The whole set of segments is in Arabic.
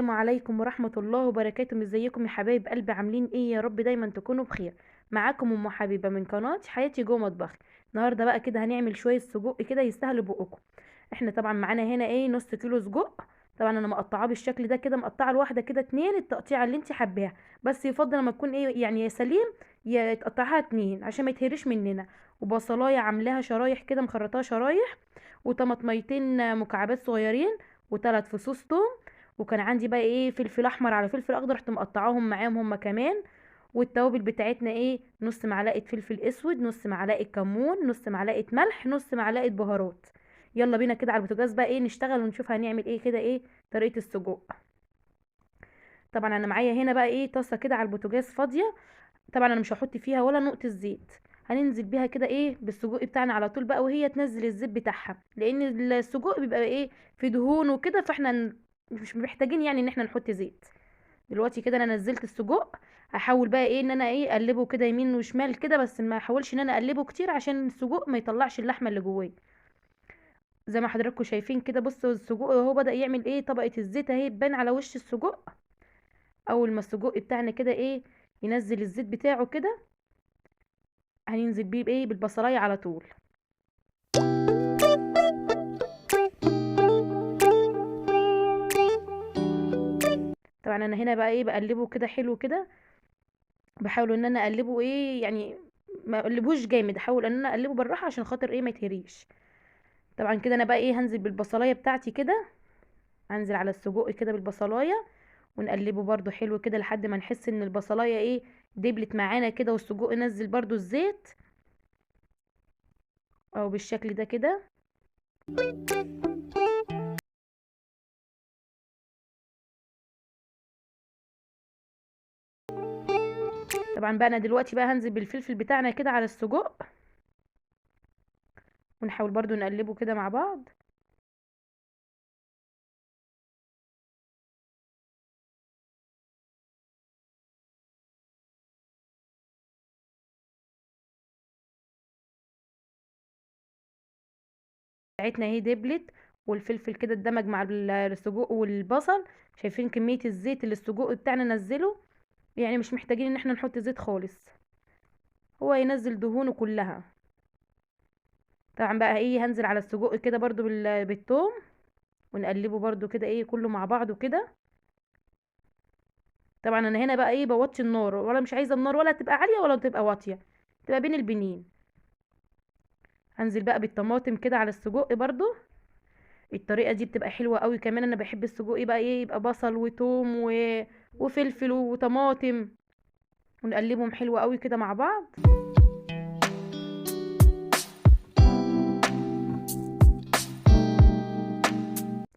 السلام عليكم ورحمة الله وبركاته. ازيكم يا حبايب قلبي؟ عاملين ايه؟ يا رب دايما تكونوا بخير. معاكم ام حبيبة من قناة حياتي جوه مطبخي. النهارده بقى كده هنعمل شوية سجق كده يستاهلوا بقكم. احنا طبعا معانا هنا ايه نص كيلو سجق. طبعا انا مقطعاه بالشكل ده كده، مقطعه الواحده كده اتنين، التقطيعه اللي انت حباها. بس يفضل لما تكون ايه يعني يا سليم يا تقطعها اتنين عشان ما يتهرش مننا. وبصلايه عاملاها شرايح كده، مخرطاها شرايح. وطماطميتين مكعبات صغيرين. وثلاث فصوص توم. وكان عندي بقى ايه فلفل احمر على فلفل اخضر، رحت مقطعاهم معاهم هما كمان. والتوابل بتاعتنا ايه نص معلقه فلفل اسود، نص معلقه كمون، نص معلقه ملح، نص معلقه بهارات. يلا بينا كده على البوتاجاز بقى ايه نشتغل ونشوف هنعمل ايه كده ايه طريقه السجق. طبعا انا معايا هنا بقى ايه طاسه كده على البوتاجاز فاضيه. طبعا انا مش هحط فيها ولا نقطه زيت. هننزل بيها كده ايه بالسجق بتاعنا على طول بقى، وهي تنزل الزيت بتاعها، لان السجق بيبقى ايه في دهون وكده، فاحنا مش محتاجين يعني ان احنا نحط زيت. دلوقتي كده انا نزلت السجق. هحاول بقى ايه ان انا ايه اقلبه كده يمين وشمال كده، بس ما احاولش ان انا اقلبه كتير عشان السجق ما يطلعش اللحمه اللي جواه. زي ما حضراتكم شايفين كده، بصوا السجق اهو بدأ يعمل ايه طبقه الزيت اهي تبان على وش السجق. اول ما السجق بتاعنا كده ايه ينزل الزيت بتاعه كده، هننزل بيه بايه بالبصلايه على طول. طبعا انا هنا بقى ايه بقلبه كده حلو كده. بحاول ان انا اقلبه ايه يعني ما اقلبهوش جامد، احاول ان انا اقلبه بالراحه عشان خاطر ايه ما يتهريش. طبعا كده انا بقى ايه هنزل بالبصلايه بتاعتي كده. هنزل على السجق كده بالبصلايه. ونقلبه برضو حلو كده لحد ما نحس ان البصلايه ايه دبلت معانا كده، والسجق نزل برضو الزيت. او بالشكل ده كده. طبعا بقى انا دلوقتي بقى هنزل بالفلفل بتاعنا كده على السجق. ونحاول برضو نقلبه كده مع بعض. بتاعتنا اهي دبلت. والفلفل كده اندمج مع السجق والبصل. شايفين كمية الزيت اللي السجق بتاعنا نزله؟ يعني مش محتاجين ان احنا نحط زيت خالص. هو ينزل دهونه كلها. طبعا بقى ايه هنزل على السجق كده برضو بالثوم. ونقلبه برضو كده ايه كله مع بعضه كده. طبعا انا هنا بقى ايه بوطي النار، ولا مش عايزه النار ولا تبقى عاليه ولا تبقى واطيه، تبقى بين البنين. هنزل بقى بالطماطم كده على السجق برضو. الطريقه دي بتبقى حلوه قوي كمان. انا بحب السجق يبقى ايه يبقى بصل وتوم وفلفل وطماطم. ونقلبهم حلو قوي كده مع بعض.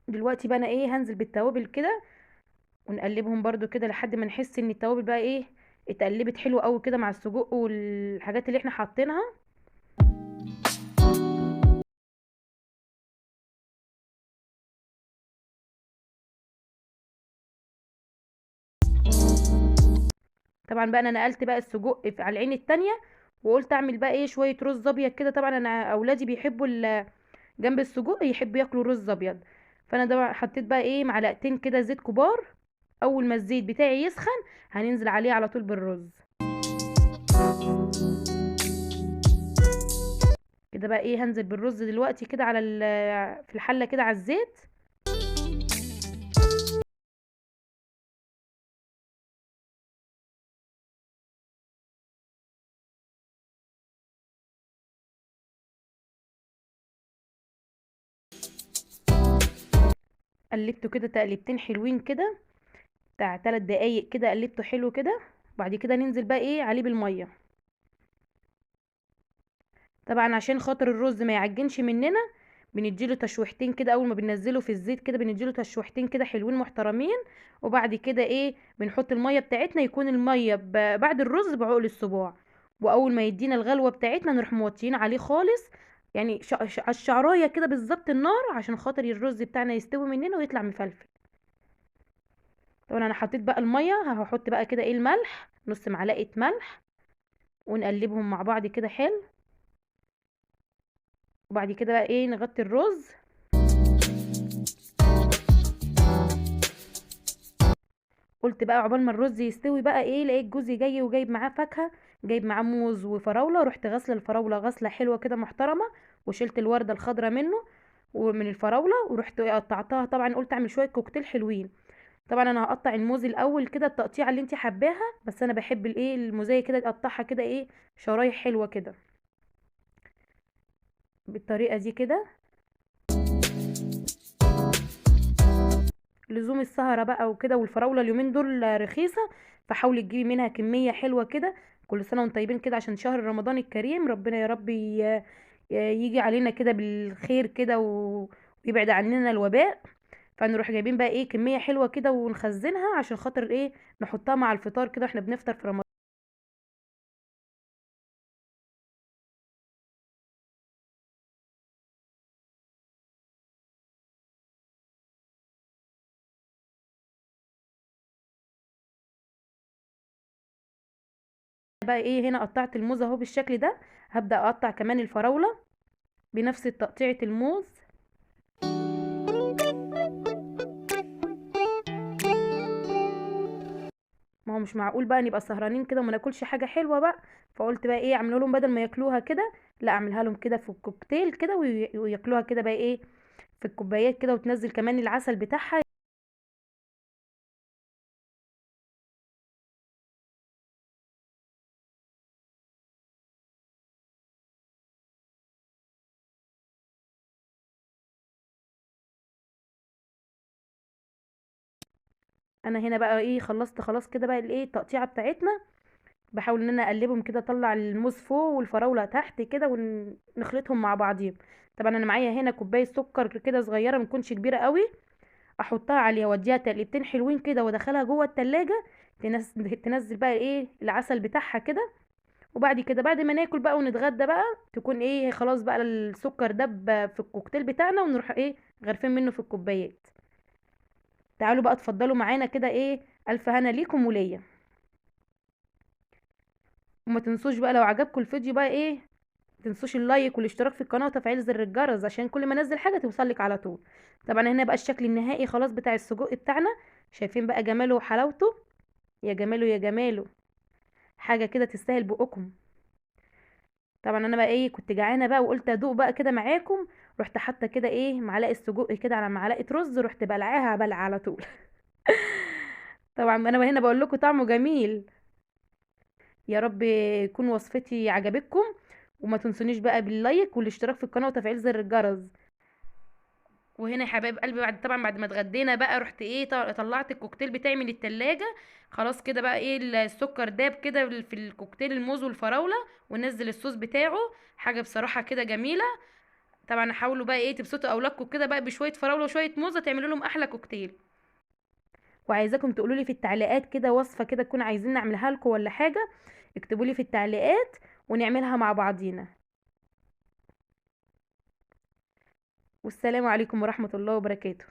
دلوقتي بقى انا ايه هنزل بالتوابل كده. ونقلبهم برضو كده لحد ما نحس ان التوابل بقى ايه اتقلبت حلو قوي كده مع السجق والحاجات اللي احنا حاطينها. طبعا بقى انا نقلت بقى السجق على العين التانية. وقلت اعمل بقى ايه شويه رز ابيض كده. طبعا انا اولادي بيحبوا جنب السجق يحبوا ياكلوا رز ابيض. فانا ده بقى حطيت بقى ايه معلقتين كده زيت كبار. اول ما الزيت بتاعي يسخن هننزل عليه على طول بالرز. كده بقى ايه هنزل بالرز دلوقتي كده على في الحله كده على الزيت. قلبته كده تقليبتين حلوين كده. بتاع 3 دقايق كده قلبته حلو كده. بعد كده ننزل بقى ايه عليه بالميه. طبعا عشان خاطر الرز ما يعجنش مننا، بنديله تشويحتين كده. اول ما بننزله في الزيت كده بنديله تشويحتين كده حلوين محترمين. وبعد كده ايه بنحط الميه بتاعتنا، يكون الميه بعد الرز بعقل الصباع. واول ما يدينا الغلوه بتاعتنا نروح موطيين عليه خالص. يعني على الشعرايه كده بالظبط النار، عشان خاطر الرز بتاعنا يستوي مننا ويطلع مفلفل. طبعا انا حطيت بقى الميه، هحط بقى كده ايه الملح نص معلقه ملح. ونقلبهم مع بعض كده حلو. وبعد كده بقى ايه نغطي الرز. قلت بقى عقبال ما الرز يستوي بقى ايه، لقيت جوزي جاي وجايب معاه فاكهه، جايب معاه موز وفراوله. رحت غسله الفراوله غسله حلوه كده محترمه، وشلت الورده الخضراء منه ومن الفراوله، ورحت قطعتها. طبعا قلت اعمل شويه كوكتيل حلوين. طبعا انا هقطع الموز الاول كده التقطيعه اللي انت حباها، بس انا بحب الايه الموزايه كده اقطعها كده ايه شرايح حلوه كده بالطريقه دي كده. لزوم السهرة بقى وكده، والفراولة اليومين دول رخيصة، فحاولي تجيبي منها كمية حلوة كده. كل سنة وانتم طيبين كده عشان شهر رمضان الكريم، ربنا يا رب يجي علينا كده بالخير كده ويبعد عننا الوباء. فنروح جايبين بقى ايه كمية حلوة كده ونخزنها عشان خاطر ايه نحطها مع الفطار كده واحنا بنفطر في رمضان. بقى ايه هنا قطعت الموز اهو بالشكل ده، هبدأ اقطع كمان الفراولة بنفس تقطيعة الموز. ما هو مش معقول بقى نبقى سهرانين كده وما ناكلش حاجه حلوه بقى. فقلت بقى ايه اعمل لهم بدل ما ياكلوها كده، لا اعملها لهم كده في الكوكتيل كده وياكلوها كده بقى ايه في الكوبايات كده، وتنزل كمان العسل بتاعها. انا هنا بقى ايه خلصت خلاص كده بقى الايه التقطيعه بتاعتنا. بحاول ان انا اقلبهم كده اطلع الموز فوق والفراوله تحت كده ونخلطهم مع بعضيهم. طبعا انا معايا هنا كوبايه سكر كده صغيره ما تكونش كبيره قوي، احطها عليها واديها تقليبتين حلوين كده وادخلها جوه التلاجة. تنزل بقى ايه العسل بتاعها كده. وبعد كده بعد ما ناكل بقى ونتغدى بقى تكون ايه خلاص بقى السكر دب في الكوكتيل بتاعنا، ونروح ايه غرفين منه في الكوبايات. تعالوا بقى اتفضلوا معانا كده ايه، الف هنا ليكم وليا. وما تنسوش بقى لو عجبكم الفيديو بقى ايه تنسوش اللايك والاشتراك في القناه وتفعيل زر الجرس عشان كل ما انزل حاجه توصلك على طول. طبعا هنا بقى الشكل النهائي خلاص بتاع السجق بتاعنا. شايفين بقى جماله وحلاوته؟ يا جماله يا جماله، حاجه كده تستاهل بقكم. طبعا انا بقى ايه كنت جعانه بقى وقلت ادوق بقى كده معاكم. رحت حاطه كده ايه معلقه سجق كده على معلقه رز، رحت بلعاها بلع على طول. طبعا انا هنا بقول لكم طعمه جميل. يا رب يكون وصفتي عجبتكم، وما تنسونيش بقى باللايك والاشتراك في القناه وتفعيل زر الجرس. وهنا يا حبايب قلبي بعد ما اتغدينا بقى رحت ايه طلعت الكوكتيل بتاعي من التلاجة. خلاص كده بقى ايه السكر داب كده في الكوكتيل الموز والفراولة، ونزل الصوص بتاعه. حاجة بصراحة كده جميلة. طبعا حاولوا بقى ايه تبسطوا اولادكم كده بقى بشويه فراوله وشويه موزه تعملوا لهم احلى كوكتيل. وعايزاكم تقولوا لي في التعليقات كده وصفه كده تكون عايزين نعملها لكم ولا حاجه، اكتبوا لي في التعليقات ونعملها مع بعضينا. والسلام عليكم ورحمه الله وبركاته.